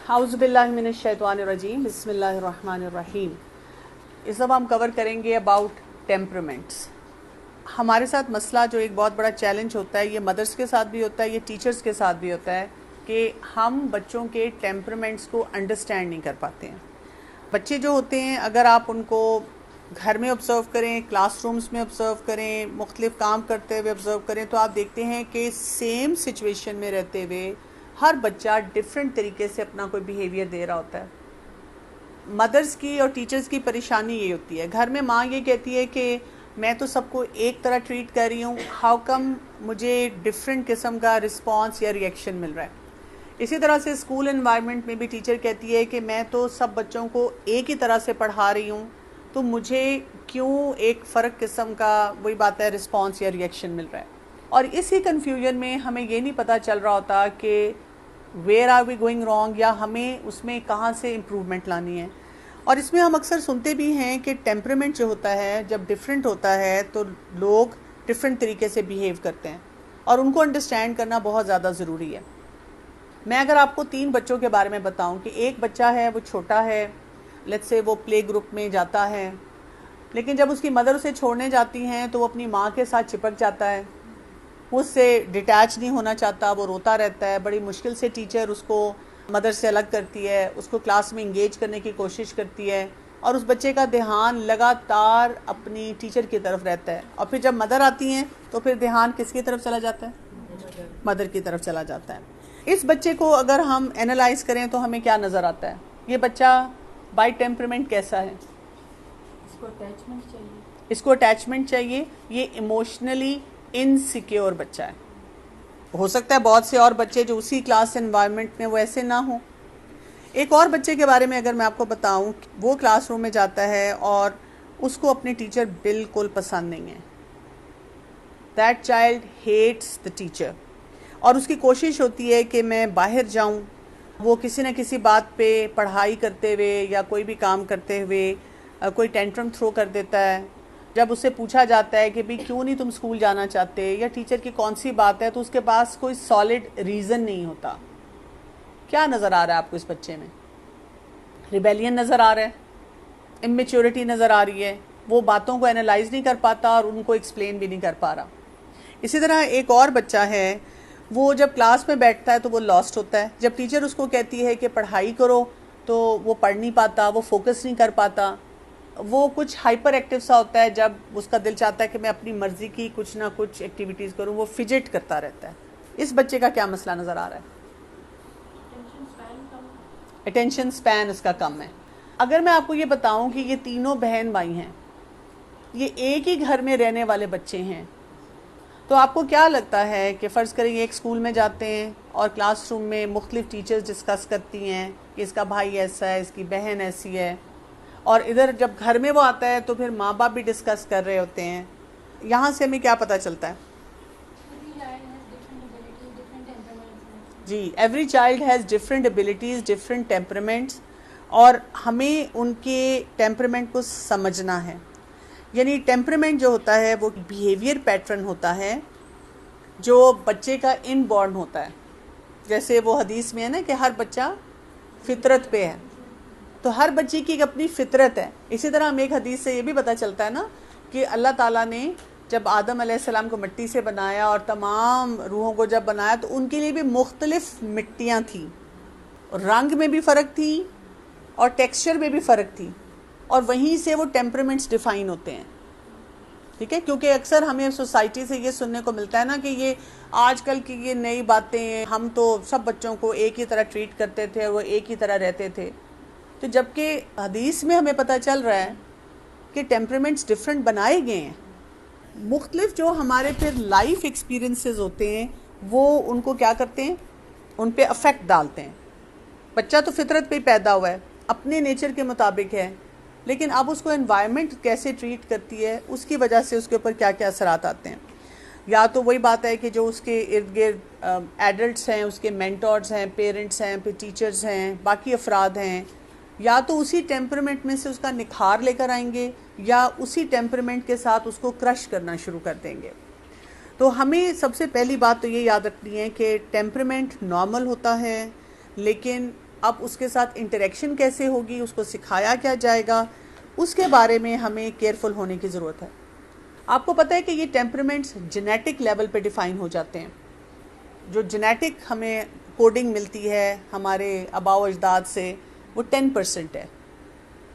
हाउज़ुबिल्लाहिमिनश्शैतानिर्रजीम बिस्मिल्लाहिर्रहमानिर्रहीम। इस दफ़ा हम कवर करेंगे अबाउट टेम्परामेंट्स। हमारे साथ मसला जो एक बहुत बड़ा चैलेंज होता है, ये मदर्स के साथ भी होता है, ये टीचर्स के साथ भी होता है कि हम बच्चों के टेम्परामेंट्स को अंडरस्टैंड नहीं कर पाते हैं। बच्चे जो होते हैं, अगर आप उनको घर में ऑब्ज़र्व करें, क्लासरूम्स में ऑब्ज़र्व करें, मुख्तलिफ काम करते हुए ऑब्ज़र्व करें, तो आप देखते हैं कि सेम सिचुएशन में रहते हुए हर बच्चा डिफरेंट तरीके से अपना कोई बिहेवियर दे रहा होता है। मदर्स की और टीचर्स की परेशानी ये होती है, घर में माँ ये कहती है कि मैं तो सबको एक तरह ट्रीट कर रही हूँ, हाउ कम मुझे डिफरेंट किस्म का रिस्पॉन्स या रिएक्शन मिल रहा है। इसी तरह से स्कूल एनवायरनमेंट में भी टीचर कहती है कि मैं तो सब बच्चों को एक ही तरह से पढ़ा रही हूँ, तो मुझे क्यों एक फ़र्क किस्म का वही बात है रिस्पॉन्स या रिएक्शन मिल रहा है। और इसी कन्फ्यूजन में हमें ये नहीं पता चल रहा होता कि where are we going wrong, या हमें उसमें कहाँ से इम्प्रूवमेंट लानी है। और इसमें हम अक्सर सुनते भी हैं कि टेम्परामेंट जो होता है जब डिफरेंट होता है तो लोग डिफरेंट तरीके से बिहेव करते हैं और उनको अंडरस्टैंड करना बहुत ज़्यादा ज़रूरी है। मैं अगर आपको 3 बच्चों के बारे में बताऊं कि एक बच्चा है, वो छोटा है, लेट्स से वो प्ले ग्रुप में जाता है, लेकिन जब उसकी मदर उसे छोड़ने जाती हैं तो वो अपनी माँ के साथ चिपक जाता है, उससे डिटैच नहीं होना चाहता, वो रोता रहता है। बड़ी मुश्किल से टीचर उसको मदर से अलग करती है, उसको क्लास में इंगेज करने की कोशिश करती है और उस बच्चे का ध्यान लगातार अपनी टीचर की तरफ रहता है। और फिर जब मदर आती हैं तो फिर ध्यान किसकी तरफ चला जाता है? मदर की तरफ चला जाता है। इस बच्चे को अगर हम एनालाइज करें तो हमें क्या नज़र आता है? ये बच्चा बाय टेम्परामेंट कैसा है? इसको अटैचमेंट चाहिए। ये इमोशनली इनसिक्योर बच्चा है। हो सकता है बहुत से और बच्चे जो उसी क्लास एनवायरनमेंट में वो ऐसे ना हो। एक और बच्चे के बारे में अगर मैं आपको बताऊं, वो क्लासरूम में जाता है और उसको अपनी टीचर बिल्कुल पसंद नहीं है। That child hates the teacher और उसकी कोशिश होती है कि मैं बाहर जाऊं। वो किसी न किसी बात पे पढ़ाई करते हुए या कोई भी काम करते हुए कोई टेंट्रम थ्रो कर देता है। जब उससे पूछा जाता है कि भाई क्यों नहीं तुम स्कूल जाना चाहते या टीचर की कौन सी बात है, तो उसके पास कोई सॉलिड रीज़न नहीं होता। क्या नज़र आ रहा है आपको इस बच्चे में? रिबेलियन नज़र आ रहा है, इमेच्योरिटी नज़र आ रही है, वो बातों को एनालाइज नहीं कर पाता और उनको एक्सप्लेन भी नहीं कर पा रहा। इसी तरह एक और बच्चा है, वो जब क्लास में बैठता है तो वो लॉस्ट होता है। जब टीचर उसको कहती है कि पढ़ाई करो तो वो पढ़ नहीं पाता, वो फोकस नहीं कर पाता, वो कुछ हाइपर एक्टिव सा होता है। जब उसका दिल चाहता है कि मैं अपनी मर्जी की कुछ ना कुछ एक्टिविटीज़ करूं, वो फिजिट करता रहता है। इस बच्चे का क्या मसला नज़र आ रहा है? अटेंशन स्पैन उसका कम है। अगर मैं आपको ये बताऊं कि ये तीनों बहन भाई हैं, ये एक ही घर में रहने वाले बच्चे हैं, तो आपको क्या लगता है कि फ़र्ज़ करें एक स्कूल में जाते हैं और क्लासरूम में मुख्तलिफ टीचर्स डिस्कस करती हैं कि इसका भाई ऐसा है, इसकी बहन ऐसी है, और इधर जब घर में वो आता है तो फिर माँ बाप भी डिस्कस कर रहे होते हैं। यहाँ से हमें क्या पता चलता है? जी, every child has different abilities, different temperaments, और हमें उनके टेम्परामेंट को समझना है। यानी टेम्परामेंट जो होता है वो बिहेवियर पैटर्न होता है जो बच्चे का इनबॉर्न होता है। जैसे वो हदीस में है ना कि हर बच्चा फितरत पे है, तो हर बच्चे की एक अपनी फितरत है। इसी तरह हमें एक हदीस से ये भी पता चलता है ना कि अल्लाह ताला ने जब आदम अलैहिस्सलाम को मिट्टी से बनाया और तमाम रूहों को जब बनाया तो उनके लिए भी मुख्तलिफ मिट्टियाँ थी, रंग में भी फ़र्क थी और टेक्सचर में भी फ़र्क थी, और वहीं से वो टेम्परामेंट्स डिफ़ाइन होते हैं। ठीक है, क्योंकि अक्सर हमें सोसाइटी से ये सुनने को मिलता है ना कि ये आजकल की ये नई बातें हैं, हम तो सब बच्चों को एक ही तरह ट्रीट करते थे और वो एक ही तरह रहते थे। तो जबकि हदीस में हमें पता चल रहा है कि टेम्परामेंट्स डिफरेंट बनाए गए हैं। मुख्तलिफ जो हमारे फिर लाइफ एक्सपीरियंसेस होते हैं वो उनको क्या करते हैं, उन पे अफेक्ट डालते हैं। बच्चा तो फितरत पे ही पैदा हुआ है, अपने नेचर के मुताबिक है, लेकिन अब उसको एनवायरनमेंट कैसे ट्रीट करती है उसकी वजह से उसके ऊपर क्या क्या असरात आते हैं। या तो वही बात है कि जो उसके इर्द गिर्द एडल्ट्स हैं, उसके मेंटर्स हैं, पेरेंट्स हैं, फिर टीचर्स हैं, बाकी अफराद हैं, या तो उसी टेम्परामेंट में से उसका निखार लेकर आएंगे या उसी टेम्परामेंट के साथ उसको क्रश करना शुरू कर देंगे। तो हमें सबसे पहली बात तो ये याद रखनी है कि टेम्परामेंट नॉर्मल होता है, लेकिन अब उसके साथ इंटरेक्शन कैसे होगी, उसको सिखाया क्या जाएगा, उसके बारे में हमें केयरफुल होने की ज़रूरत है। आपको पता है कि ये टेम्परामेंट्स जेनेटिक लेवल पे डिफ़ाइन हो जाते हैं। जो जेनेटिक हमें कोडिंग मिलती है हमारे आबाओ अजदाद से, वो 10% है।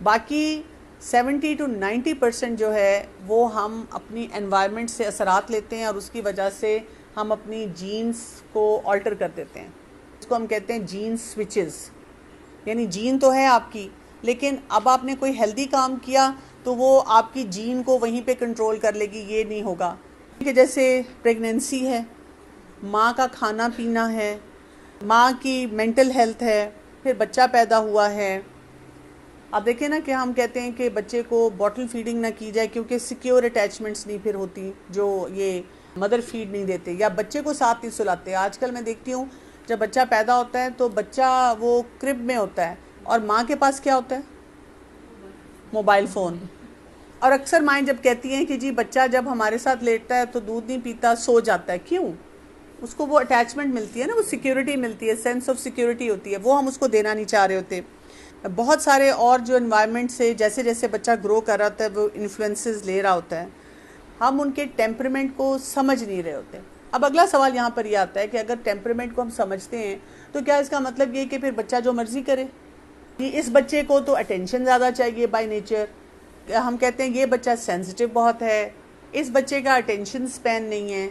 बाकी 70 to 90% जो है वो हम अपनी एनवायरनमेंट से असरात लेते हैं और उसकी वजह से हम अपनी जीन्स को ऑल्टर कर देते हैं। इसको हम कहते हैं जीन स्विचेस। यानी जीन तो है आपकी, लेकिन अब आपने कोई हेल्दी काम किया तो वो आपकी जीन को वहीं पे कंट्रोल कर लेगी, ये नहीं होगा। कि जैसे प्रेगनेंसी है, माँ का खाना पीना है, माँ की मेंटल हेल्थ है, फिर बच्चा पैदा हुआ है। अब देखिए ना कि हम कहते हैं कि बच्चे को बॉटल फीडिंग ना की जाए क्योंकि सिक्योर अटैचमेंट्स नहीं फिर होती, जो ये मदर फीड नहीं देते या बच्चे को साथ नहीं सुलाते। आजकल मैं देखती हूँ जब बच्चा पैदा होता है तो बच्चा वो क्रिब में होता है और माँ के पास क्या होता है, मोबाइल फ़ोन। और अक्सर माएँ जब कहती हैं कि जी बच्चा जब हमारे साथ लेटता है तो दूध नहीं पीता, सो जाता है, क्यों? उसको वो अटैचमेंट मिलती है ना, वो सिक्योरिटी मिलती है, सेंस ऑफ सिक्योरिटी होती है, वो हम उसको देना नहीं चाह रहे होते। बहुत सारे और जो एनवायरनमेंट से जैसे जैसे बच्चा ग्रो कर रहा होता है वो इन्फ्लुएंसेस ले रहा होता है, हम उनके टेम्परामेंट को समझ नहीं रहे होते। अब अगला सवाल यहाँ पर यह आता है कि अगर टेम्परामेंट को हम समझते हैं तो क्या इसका मतलब ये कि फिर बच्चा जो मर्जी करे? कि इस बच्चे को तो अटेंशन ज़्यादा चाहिए बाय नेचर, हम कहते हैं ये बच्चा सेंसिटिव बहुत है, इस बच्चे का अटेंशन स्पैन नहीं है,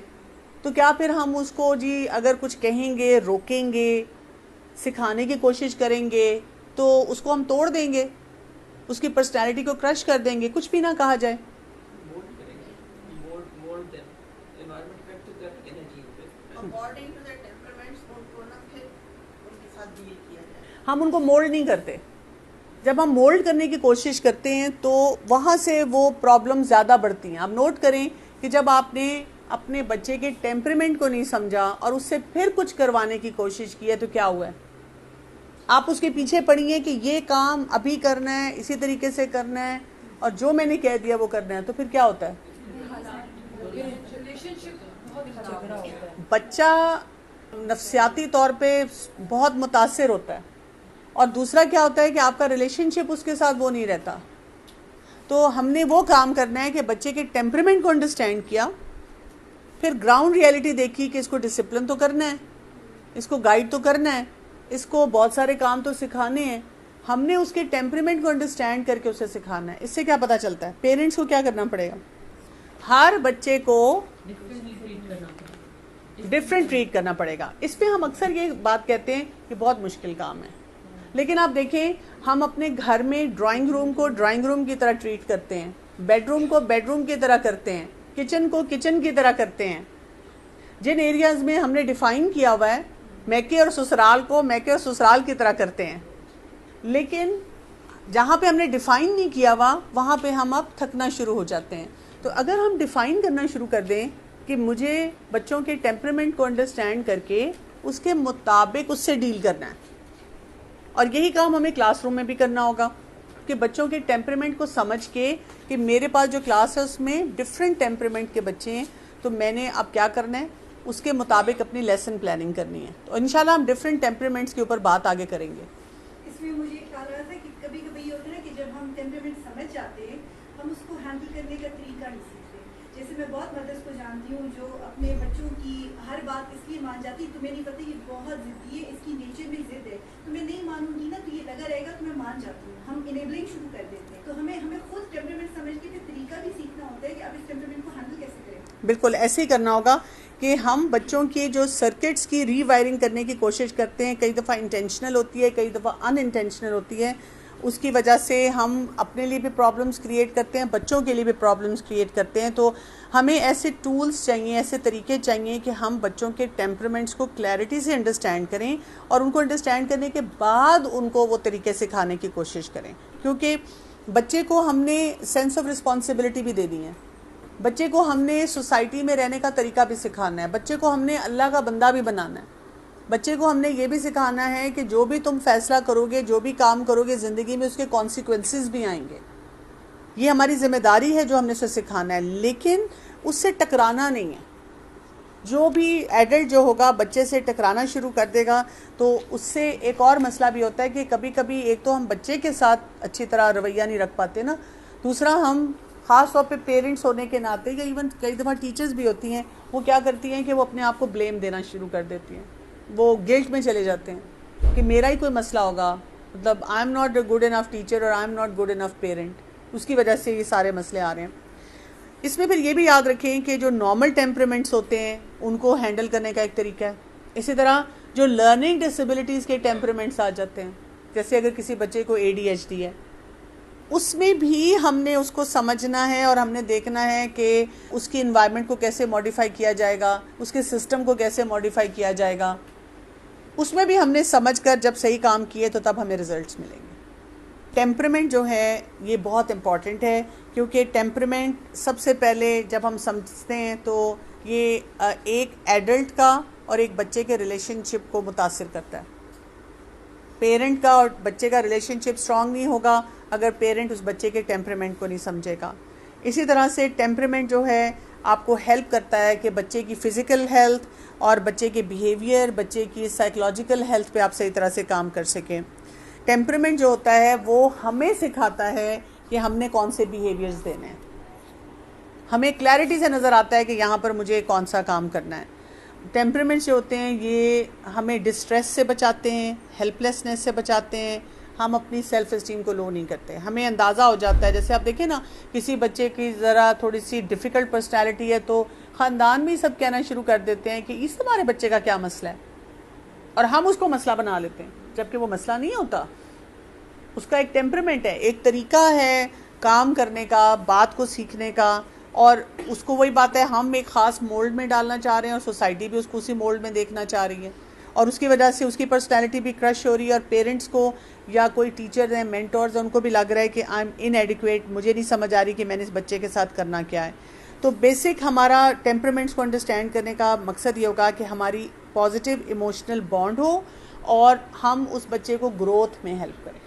तो क्या फिर हम उसको जी अगर कुछ कहेंगे, रोकेंगे, सिखाने की कोशिश करेंगे तो उसको हम तोड़ देंगे, उसकी पर्सनैलिटी को क्रश कर देंगे, कुछ भी ना कहा जाए। हम उनको मोल्ड नहीं करते। जब हम मोल्ड करने की कोशिश करते हैं तो वहाँ से वो प्रॉब्लम ज़्यादा बढ़ती हैं। आप नोट करें कि जब आपने अपने बच्चे के टेम्परामेंट को नहीं समझा और उससे फिर कुछ करवाने की कोशिश की है तो क्या हुआ है? आप उसके पीछे पड़ी हैं कि ये काम अभी करना है, इसी तरीके से करना है और जो मैंने कह दिया वो करना है, तो फिर क्या होता है? बच्चा नफ्सियाती तौर पे बहुत मुतासिर होता है और दूसरा क्या होता है कि आपका रिलेशनशिप उसके साथ वो नहीं रहता। तो हमने वो काम करना है कि बच्चे के टेम्परामेंट को अंडरस्टैंड किया, फिर ग्राउंड रियलिटी देखी कि इसको डिसिप्लिन तो करना है, इसको गाइड तो करना है, इसको बहुत सारे काम तो सिखाने हैं। हमने उसके टेम्परामेंट को अंडरस्टैंड करके उसे सिखाना है। इससे क्या पता चलता है? पेरेंट्स को क्या करना पड़ेगा? हर बच्चे को डिफरेंट ट्रीट करना पड़ेगा। इस पर हम अक्सर ये बात कहते हैं कि बहुत मुश्किल काम है, लेकिन आप देखें हम अपने घर में ड्राइंग रूम को ड्राइंग रूम की तरह ट्रीट करते हैं, बेडरूम को बेडरूम की तरह करते हैं, किचन को किचन की तरह करते हैं। जिन एरियाज़ में हमने डिफ़ाइन किया हुआ है मैके और ससुराल को मैके और ससुराल की तरह करते हैं, लेकिन जहाँ पे हमने डिफ़ाइन नहीं किया हुआ वहाँ पे हम अब थकना शुरू हो जाते हैं। तो अगर हम डिफ़ाइन करना शुरू कर दें कि मुझे बच्चों के टेम्परामेंट को अंडरस्टैंड करके उसके मुताबिक उससे डील करना है, और यही काम हमें क्लासरूम में भी करना होगा कि बच्चों के टेम्परामेंट को समझ के कि मेरे पास जो क्लास है उसमें डिफरेंट टेम्परामेंट के बच्चे हैं, तो मैंने अब क्या करना है उसके मुताबिक अपनी लेसन प्लानिंग करनी है। तो इंशाल्लाह हम डिफरेंट टेम्परामेंट्स के ऊपर बात आगे करेंगे। इसमें मुझे एक ख्याल आता है कि कभी कभी ये होता है ना कि जब हम टेम्परामेंट समझ जाते हैं हम उसको हैंडल करने का तरीका नहीं सीखते। जैसे मैं बहुत मदर्स को जानती हूँ जो अपने बच्चों की हर बात इसलिए मान जाती है, तुम्हें नहीं पता ये बहुत जिद्दी है, इसकी नेचर में जिद है, तो मैं नहीं मानूंगी ना तो ये लगा रहेगा तो मैं मान जाती हूँ। हम इनेबलिंग शुरू कर देते हैं। तो हमें खुद टेम्परामेंट समझ के फिर तरीका भी सीखना होता है कि अब इस टेम्परामेंट को हैंडल कैसे करें। बिल्कुल ऐसे ही करना होगा कि हम बच्चों के जो सर्किट्स की रीवायरिंग करने की कोशिश करते हैं, कई दफ़ा इंटेंशनल होती है, कई दफ़ा अनइंटेंशनल होती है, उसकी वजह से हम अपने लिए भी प्रॉब्लम्स क्रिएट करते हैं, बच्चों के लिए भी प्रॉब्लम्स क्रिएट करते हैं। तो हमें ऐसे टूल्स चाहिए, ऐसे तरीके चाहिए कि हम बच्चों के टेम्परामेंट्स को क्लैरिटी से अंडरस्टैंड करें और उनको अंडरस्टैंड करने के बाद उनको वो तरीके सिखाने की कोशिश करें, क्योंकि बच्चे को हमने सेंस ऑफ रिस्पॉन्सिबिलिटी भी देनी है, बच्चे को हमने सोसाइटी में रहने का तरीका भी सिखाना है, बच्चे को हमने अल्लाह का बंदा भी बनाना है, बच्चे को हमने ये भी सिखाना है कि जो भी तुम फैसला करोगे, जो भी काम करोगे ज़िंदगी में उसके कॉन्सिक्वेंसेस भी आएंगे। ये हमारी जिम्मेदारी है जो हमने उसे सिखाना है, लेकिन उससे टकराना नहीं है। जो भी एडल्ट जो होगा बच्चे से टकराना शुरू कर देगा, तो उससे एक और मसला भी होता है कि कभी कभी एक तो हम बच्चे के साथ अच्छी तरह रवैया नहीं रख पाते ना, दूसरा हम ख़ास तौर पे पेरेंट्स होने के नाते या इवन कई दफ़ा टीचर्स भी होती हैं, वो क्या करती हैं कि वो अपने आप को ब्लेम देना शुरू कर देती हैं, वो गिल्ट में चले जाते हैं कि मेरा ही कोई मसला होगा, मतलब I am not a good enough teacher और I am not good enough parent, उसकी वजह से ये सारे मसले आ रहे हैं। इसमें फिर ये भी याद रखें कि जो नॉर्मल टेम्परामेंट्स होते हैं उनको हैंडल करने का एक तरीका है। इसी तरह जो लर्निंग डिसेबिलिटीज़ के टेम्परामेंट्स आ जाते हैं, जैसे अगर किसी बच्चे को ADHD है, उसमें भी हमने उसको समझना है और हमने देखना है कि उसकी इन्वायरमेंट को कैसे मॉडिफाई किया जाएगा, उसके सिस्टम को कैसे मॉडिफाई किया जाएगा। उसमें भी हमने समझकर जब सही काम किए तो तब हमें रिजल्ट्स मिलेंगे। टेम्परामेंट जो है ये बहुत इम्पॉर्टेंट है, क्योंकि टेम्परामेंट सबसे पहले जब हम समझते हैं तो ये एक एडल्ट का और एक बच्चे के रिलेशनशिप को मुतासिर करता है। पेरेंट का और बच्चे का रिलेशनशिप स्ट्रांग नहीं होगा अगर पेरेंट उस बच्चे के टेम्परामेंट को नहीं समझेगा। इसी तरह से टेम्परामेंट जो है आपको हेल्प करता है कि बच्चे की फ़िज़िकल हेल्थ और बच्चे के बिहेवियर, बच्चे की साइकोलॉजिकल हेल्थ पे आप सही तरह से काम कर सकें। टेम्परामेंट जो होता है वो हमें सिखाता है कि हमने कौन से बिहेवियर्स देने हैं, हमें क्लैरिटी से नज़र आता है कि यहाँ पर मुझे कौन सा काम करना है। टेम्परामेंट्स जो होते हैं ये हमें डिस्ट्रेस से बचाते हैं, हेल्पलेसनेस से बचाते हैं, हम अपनी सेल्फ इस्टीम को लो नहीं करते। हमें अंदाज़ा हो जाता है, जैसे आप देखें ना, किसी बच्चे की ज़रा थोड़ी सी डिफ़िकल्ट पर्सनैलिटी है तो ख़ानदान में ही सब कहना शुरू कर देते हैं कि इस तुम्हारे बच्चे का क्या मसला है, और हम उसको मसला बना लेते हैं, जबकि वो मसला नहीं होता। उसका एक टेम्परामेंट है, एक तरीका है काम करने का, बात को सीखने का, और उसको वही बात है हम एक ख़ास मोल्ड में डालना चाह रहे हैं और सोसाइटी भी उसको उसी मोल्ड में देखना चाह रही है, और उसकी वजह से उसकी पर्सनैलिटी भी क्रश हो रही है। और पेरेंट्स को या कोई टीचर हैं, मेंटर्स हैं, उनको भी लग रहा है कि आई एम इनएडिक्वेट, मुझे नहीं समझ आ रही कि मैंने इस बच्चे के साथ करना क्या है। तो बेसिक हमारा टेम्परामेंट्स को अंडरस्टैंड करने का मकसद ये होगा कि हमारी पॉजिटिव इमोशनल बॉन्ड हो और हम उस बच्चे को ग्रोथ में हेल्प करें।